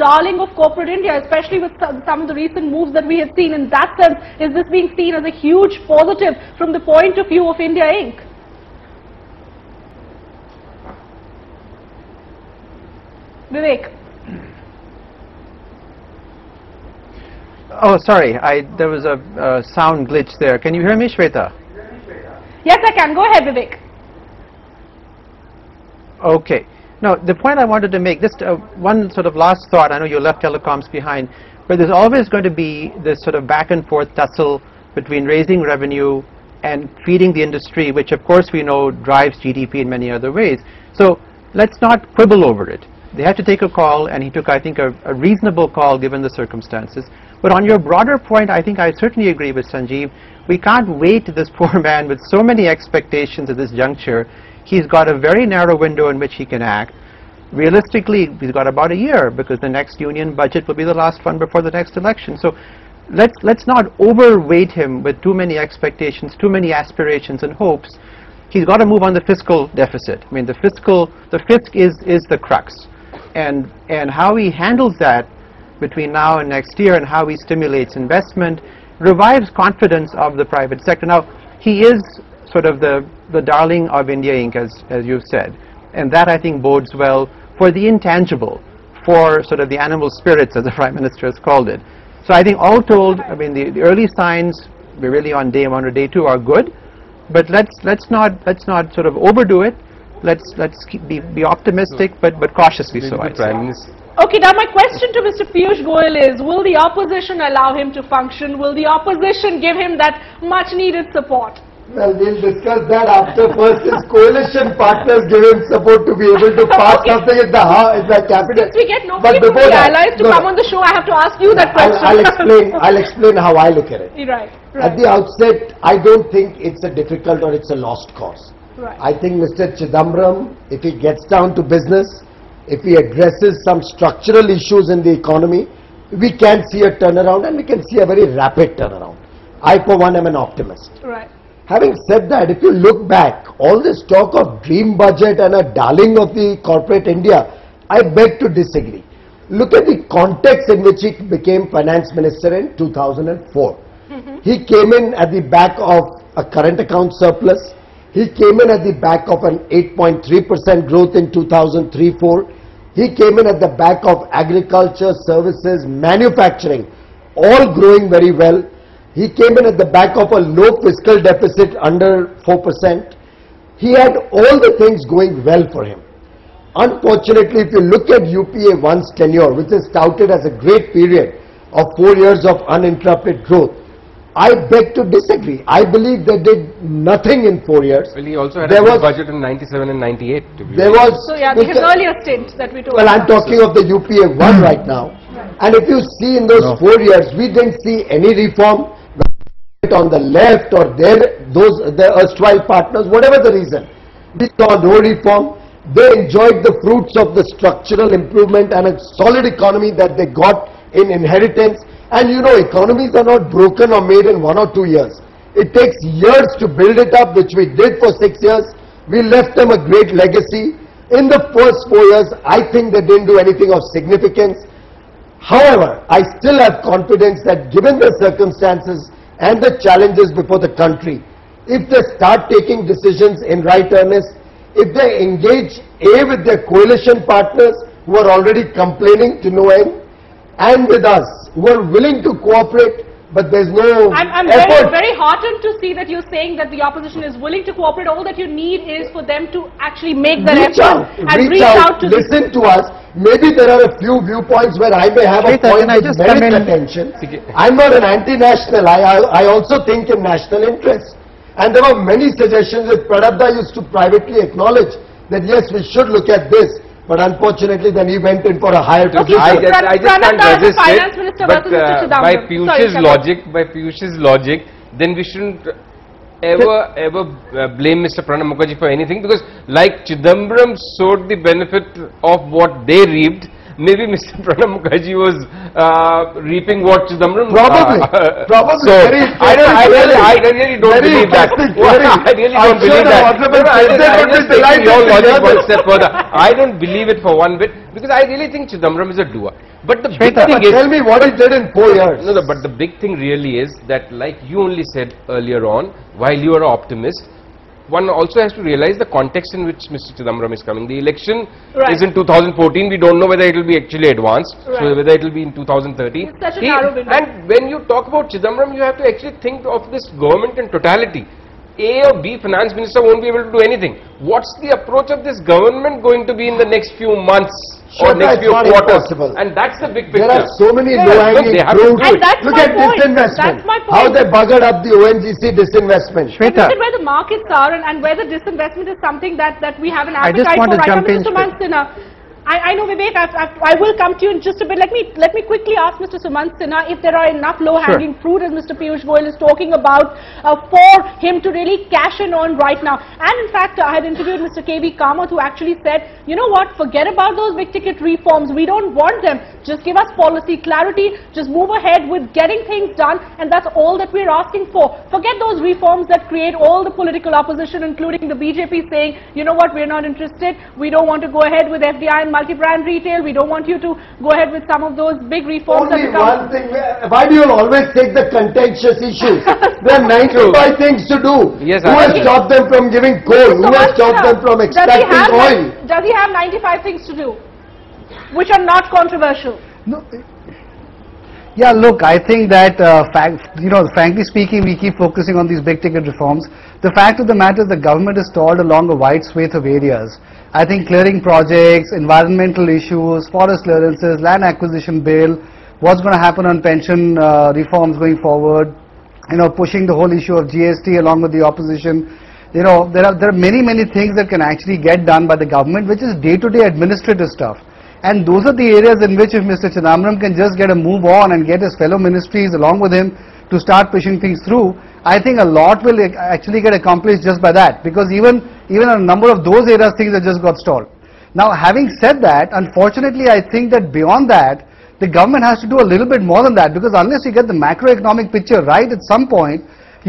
darling of corporate India, especially with some of the recent moves that we have seen. In that sense, is this being seen as a huge positive from the point of view of India Inc.? Vivek. Oh, sorry, there was a sound glitch there. Can you hear me, Shweta? Yes, I can. Go ahead, Vivek. Okay. Now, the point I wanted to make, just one sort of last thought. I know you left telecoms behind, but there's always going to be this sort of back and forth tussle between raising revenue and feeding the industry, which of course we know drives GDP in many other ways. So let's not quibble over it. They have to take a call, and he took, I think, a reasonable call given the circumstances. But on your broader point, I think I certainly agree with Sanjeev. We can't wait this poor man with so many expectations at this juncture. He's got a very narrow window in which he can act. Realistically, he's got about a year, because the next union budget will be the last one before the next election. So let's not overweight him with too many expectations, too many aspirations and hopes. He's got to move on the fiscal deficit. I mean, the fisc is the crux. And how he handles that between now and next year, and how he stimulates investment, revives confidence of the private sector. Now, he is sort of the darling of India Inc., as you've said, and that I think bodes well for the intangible, for sort of the animal spirits, as the Prime Minister has called it. So I think all told, I mean, the early signs, we're really on day 1 or day 2, are good, but let's not sort of overdo it. Let's be optimistic, but cautiously so, I'd say. Okay, now my question to Mr. Piyush Goyal is, will the opposition allow him to function? Will the opposition give him that much needed support? Well, we'll discuss that after first his coalition partners give him support to be able to pass something in the cabinet. Since we get nobody from the allies to come on the show, I have to ask you that question. I'll explain how I look at it. Right. At the outset, I don't think it's a difficult or it's a lost cause. Right. I think Mr. Chidambaram, if he gets down to business, if he addresses some structural issues in the economy, we can see a turnaround, and we can see a very rapid turnaround. I, for one, am an optimist. Right. Having said that, if you look back, all this talk of dream budget and a darling of the corporate India, I beg to disagree. Look at the context in which he became finance minister in 2004. He came in at the back of a current account surplus. He came in at the back of an 8.3% growth in 2003-04. He came in at the back of agriculture, services, manufacturing, all growing very well. He came in at the back of a low fiscal deficit under 4%. He had all the things going well for him. Unfortunately, if you look at UPA 1's tenure, which is touted as a great period of 4 years of uninterrupted growth, I beg to disagree. I believe they did nothing in 4 years. Well, he also had a good budget in 97 and 98. There was... So yeah, his earlier stint that we talked Well, about. I'm talking of the UPA 1 right now. And if you see in those 4 years, we didn't see any reform on the left or their erstwhile partners, whatever the reason. We saw no reform. They enjoyed the fruits of the structural improvement and a solid economy that they got in inheritance. And you know, economies are not broken or made in 1 or 2 years. It takes years to build it up, which we did for 6 years. We left them a great legacy. In the first 4 years, I think they didn't do anything of significance. However, I still have confidence that given the circumstances and the challenges before the country, if they start taking decisions in right earnest, if they engage with their coalition partners who are already complaining to no end, and with us who are willing to cooperate, but there's no I'm effort. very heartened to see that you're saying that the opposition is willing to cooperate. All that you need is for them to actually make that effort and reach out to listen to us. Maybe there are a few viewpoints where I may have a point that merit attention. I'm not an anti-national. I also think in national interest. And there were many suggestions that Pradabda used to privately acknowledge that yes, we should look at this. But unfortunately, then he went in for a higher position. I just can't resist it. But by Piyush's logic, then we shouldn't ever blame Mr. Pranab Mukherjee for anything, because like Chidambaram sowed the benefit of what they reaped, maybe Mr. Pranab Mukherjee was reaping what Chidambaram. Probably. So I really don't believe that. I really don't believe that. I'm just taking your logic one step further. I don't believe it for one bit, because I really think Chidambaram is a doer. But the big thing is, tell me what he did in 4 years. No, but the big thing really is that, like you only said earlier on, while you are an optimist, one also has to realize the context in which Mr. Chidambaram is coming. The election is in 2014. We don't know whether it will be actually advanced, so whether it will be in 2013. It's such a narrow window. And when you talk about Chidambaram, you have to actually think of this government in totality. A or B finance minister won't be able to do anything. What's the approach of this government going to be in the next few months or next few quarters? And that's the big picture. There are so many low-hanging fruits. Look at disinvestment. That's my point. How they buggered up the ONGC disinvestment. Look at where the markets are, and where the disinvestment is something that we have an appetite for. Right now, Mr. Sumant Sinha, I know, Vivek, I will come to you in just a bit. Let me quickly ask Mr. Sumant Sinha if there are enough low-hanging fruit, as Mr. Piyush Goyal is talking about, for him to really cash in on right now. And in fact, I had interviewed Mr. K.V. Kamath, who actually said, you know what, forget about those big-ticket reforms. We don't want them. Just give us policy clarity. Just move ahead with getting things done, and that's all that we're asking for. Forget those reforms that create all the political opposition, including the BJP, saying, you know what, we're not interested. We don't want to go ahead with FDI and multi-brand retail. We don't want you to go ahead with some of those big reforms. Only one thing. Why do you always take the contentious issues? There are 95 things to do. Yes, who has stopped them from giving coal? Who has stopped them from extracting oil? Does he have 95 things to do, which are not controversial? No. Yeah, look, I think that, frankly speaking, we keep focusing on these big-ticket reforms. The fact of the matter is the government is stalled along a wide swathe of areas. I think clearing projects, environmental issues, forest clearances, land acquisition bill, what's going to happen on pension reforms going forward, pushing the whole issue of GST along with the opposition. There are many things that can actually get done by the government, which is day-to-day administrative stuff. And those are the areas in which if Mr. Chidambaram can just get a move on and get his fellow ministries along with him to start pushing things through, I think a lot will actually get accomplished just by that, because even a number of those areas, things have just got stalled. Now, having said that, unfortunately, I think that beyond that, the government has to do a little bit more than that, because unless you get the macroeconomic picture right at some point,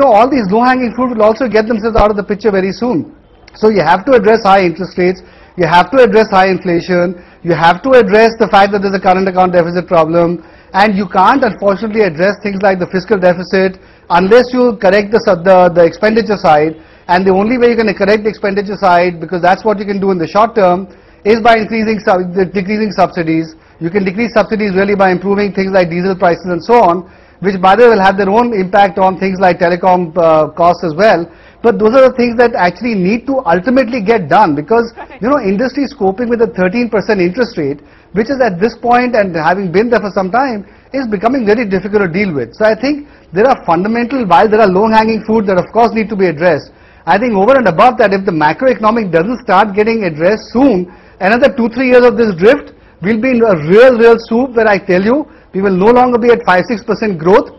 all these low-hanging fruit will also get themselves out of the picture very soon. So you have to address high interest rates, you have to address high inflation, you have to address the fact that there's a current account deficit problem, and you can't unfortunately address things like the fiscal deficit unless you correct the expenditure side. And the only way you're going to correct the expenditure side, because that's what you can do in the short term, is by decreasing subsidies. You can decrease subsidies really by improving things like diesel prices and so on, which by the way will have their own impact on things like telecom costs as well. But those are the things that actually need to ultimately get done, because industry is coping with a 13% interest rate, which is at this point, and having been there for some time, is becoming very difficult to deal with. So I think there are fundamental, while there are low-hanging fruit that of course need to be addressed, I think over and above that, if the macroeconomic doesn't start getting addressed soon, another 2-3 years of this drift will be in a real soup where I tell you, we will no longer be at 5-6% growth.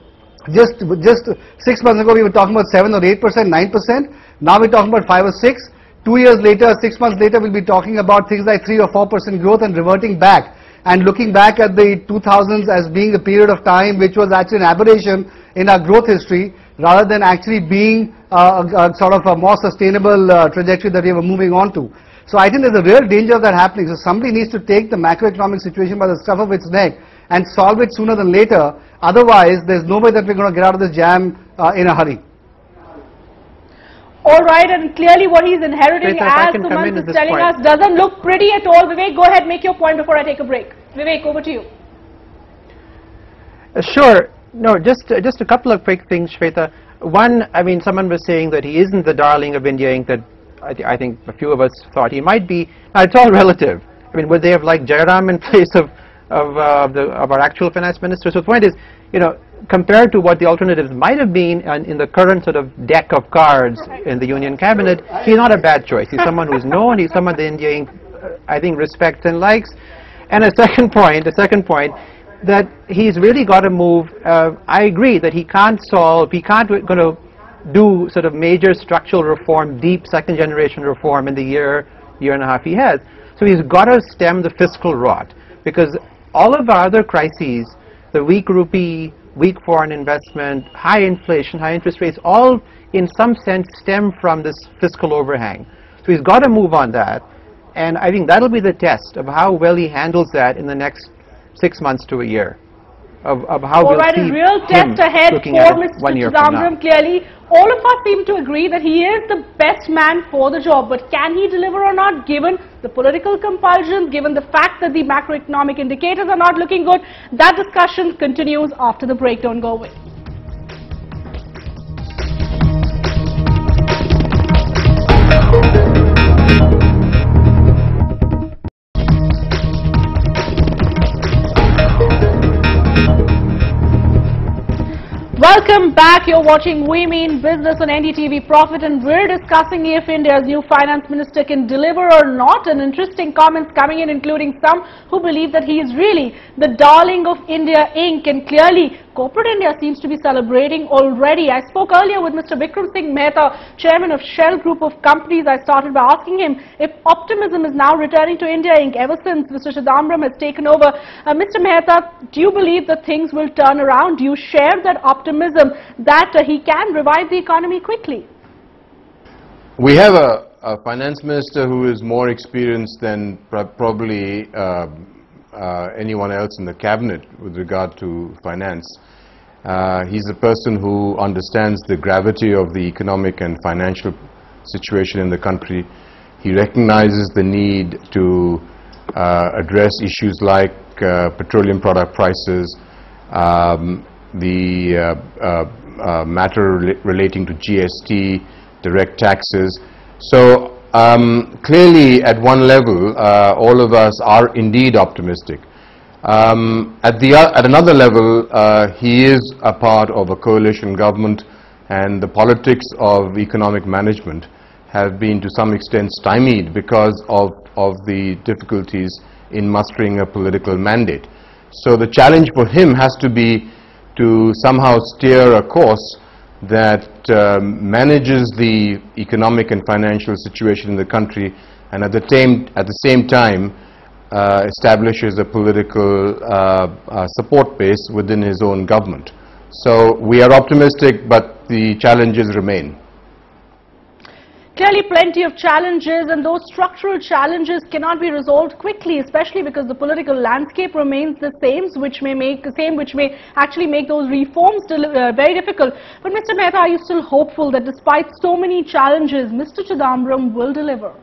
Just 6 months ago we were talking about 7 or 8%, 9%. Now we're talking about 5 or 6. 2 years later, 6 months later, we'll be talking about things like 3 or 4% growth and reverting back and looking back at the 2000s as being a period of time which was actually an aberration in our growth history, rather than actually being a sort of a more sustainable trajectory that we were moving on to. So I think there's a real danger of that happening. So somebody needs to take the macroeconomic situation by the scruff of its neck and solve it sooner than later. Otherwise, there's no way that we're going to get out of this jam in a hurry. All right, and clearly what he's inheriting, as Sumant is telling us, doesn't look pretty at all. Vivek, go ahead, make your point before I take a break. Vivek, over to you. Sure. No, just a couple of quick things, Shweta. One, I mean, someone was saying that he isn't the darling of India Inc. that I think a few of us thought he might be. Now, it's all relative. I mean, would they have liked Jairam in place of our actual finance minister? So the point is, compared to what the alternatives might have been in the current sort of deck of cards in the Union cabinet, he's not a bad choice. He's someone who's known. He's someone the India Inc. I think respects and likes. And a second point, that he's really got to move. I agree that he can't going to do sort of major structural reform, deep second generation reform in the year and a half he has. So he's got to stem the fiscal rot. because all of our other crises, the weak rupee, weak foreign investment, high inflation, high interest rates, all in some sense stem from this fiscal overhang. So he's got to move on that, and I think that'll be the test of how well he handles that in the next 6 months to a year. Of how we'll see a real test ahead for Mr. Chidambaram. Clearly, all of us seem to agree that he is the best man for the job. But can he deliver or not, given the political compulsion, given the fact that the macroeconomic indicators are not looking good? That discussion continues after the break. Don't go away. Welcome back. You're watching We Mean Business on NDTV Profit, and we're discussing if India's new finance minister can deliver or not. And interesting comments coming in, including some who believe that he is really the darling of India Inc. And clearly, corporate India seems to be celebrating already. I spoke earlier with Mr. Vikram Singh Mehta, chairman of Shell Group of Companies. I started by asking him if optimism is now returning to India Inc. ever since Mr. Chidambaram has taken over. Mr. Mehta, do you believe that things will turn around? Do you share that optimism that he can revive the economy quickly? We have a finance minister who is more experienced than probably anyone else in the cabinet with regard to finance. He's a person who understands the gravity of the economic and financial situation in the country. He recognizes the need to address issues like petroleum product prices, the matter relating to GST, direct taxes. So clearly at one level all of us are indeed optimistic. At another level he is a part of a coalition government, and the politics of economic management have been to some extent stymied because of the difficulties in mustering a political mandate. So the challenge for him has to be to somehow steer a course that manages the economic and financial situation in the country, and at the same time establishes a political support base within his own government. So we are optimistic, but the challenges remain. Clearly plenty of challenges, and those structural challenges cannot be resolved quickly, especially because the political landscape remains the same, which may actually make those reforms very difficult. But Mr. Mehta, are you still hopeful that despite so many challenges, Mr. Chidambaram will deliver?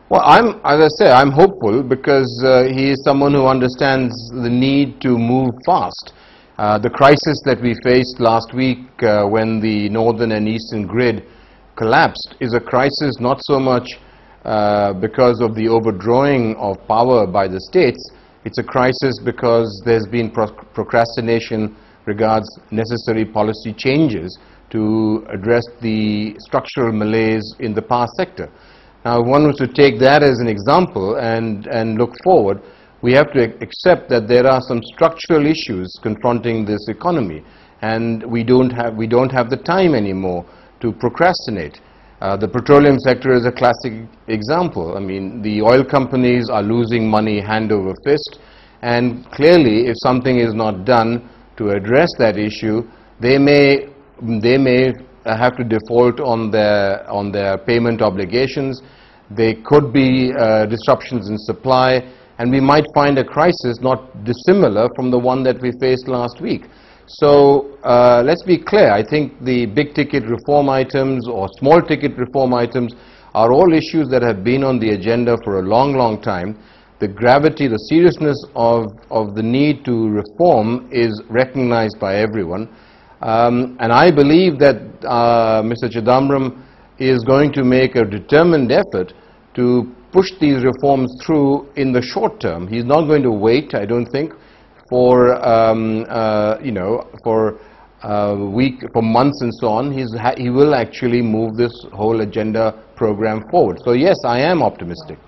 Well, as I say, I'm hopeful because he is someone who understands the need to move fast. The crisis that we faced last week when the northern and eastern grid collapsed is a crisis not so much because of the overdrawing of power by the states. It's a crisis because there's been procrastination regards necessary policy changes to address the structural malaise in the power sector. Now, if one was to take that as an example and look forward, we have to accept that there are some structural issues confronting this economy, and we don't have the time anymore to procrastinate. The petroleum sector is a classic example. I mean, the oil companies are losing money hand over fist, and clearly if something is not done to address that issue, they may have to default on their payment obligations. There could be disruptions in supply, and we might find a crisis not dissimilar from the one that we faced last week. So let's be clear. I think the big ticket reform items or small ticket reform items are all issues that have been on the agenda for a long time. The gravity, the seriousness of the need to reform is recognized by everyone. And I believe that Mr. Chidambaram is going to make a determined effort to push these reforms through in the short term. He's not going to wait, I don't think, for for months and so on. He will actually move this whole agenda program forward. So yes, I am optimistic.